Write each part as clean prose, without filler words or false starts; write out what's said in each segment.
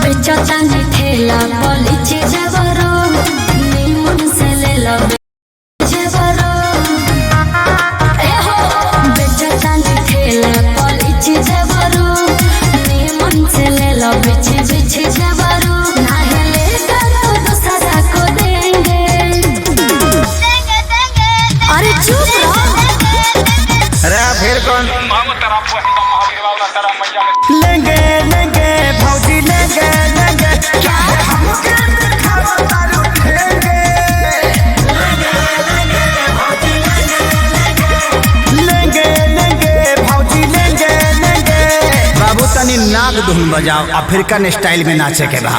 बेचतानी ठेला पलिचे जबरो नीमन से ले लो जबरो ए हो बेचतानी ठेला पलिचे जबरो नीमन से ले लो बिछे बिछे जबरो ना लेगा तो दूसरा को देंगे अरे चुप रहो अरे फिर कौन लेंगे लेंगे भौजी लेंगे लेंगे क्या है हमके दिखावा तारू लेंगे लेंगे लेंगे भौजी लेंगे लेंगे। बाबू तनी नाग धुन बजाओ अफ्रीकन स्टाइल में नाचे के बा।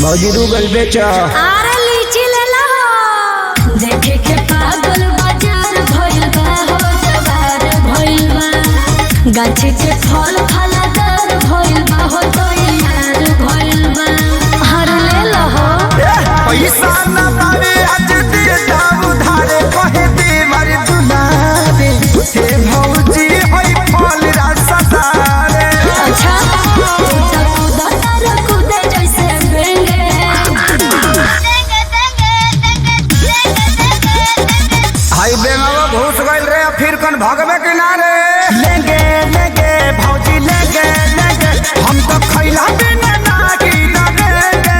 भौजी रूगल बेचो आरे लीची ले लो देखे के पागल बाजार भइल बा हो जवार भइल बा गाछी के फल फलादार भइल बा हो तो यार भइल बा हर ले लो हो पैसा न पावे आज दे दाम उधारे कहे दे मारे दुलारे हे भौजी होई फल रसदारे। अच्छा कूदा कूदे जैसे बेंगे हाई बेंगावा घुस गइल रे फिर कौन भगवे किनारे। लेंगे लेंगे भौजी लेंगे लेंगे हम तो खैला बिना ना की लगेंगे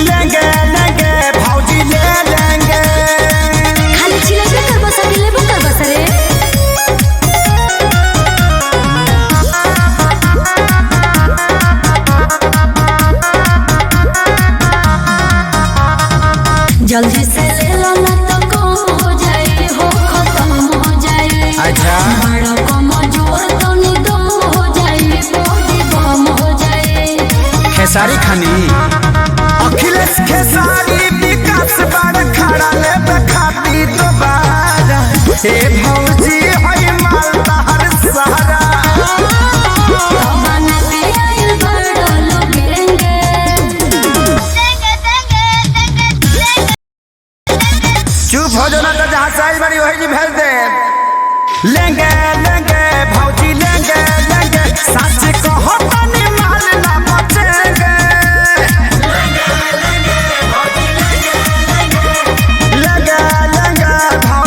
लेंगे लेंगे भौजी ले लेंगे। खाली चिल्लाते कर बस अकेले कर बस रे जल्दी से ले लो ना तो कम हो जाए हो खत्म हो जाए अच्छा बड़ा कम जोर तो निदम हो जाए बॉडी बम हो जाए खेसारी खानी अखिलेश खेसारी विकास बड़ खड़ा ले बखाती दोबारा हे भौजी होई मालदा हर सहारा। बना के आइल बड़ा लोगेंगे चुप हो जाना तो जहाँ साइज बड़ी वही भेज दे। लेंगे